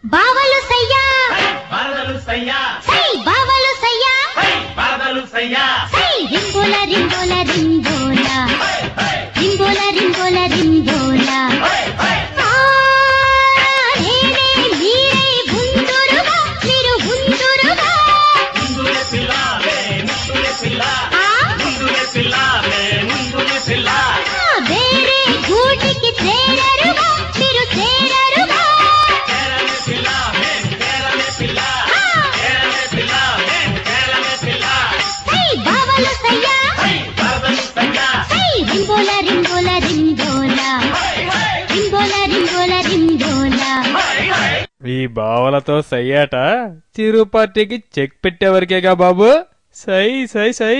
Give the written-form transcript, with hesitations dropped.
బావలు సయ్యా వరదలు సయ్యా సై బావలు సయ్యా వరదలు సయ్యా సై రింబోల రింబోల రింబోల రింబోల రింబోల రింబోల ఈ బావలతో సయ్యాట చిరు పార్టీకి చెక్ పెట్టేవరకేగా బాబు. సై సై సై.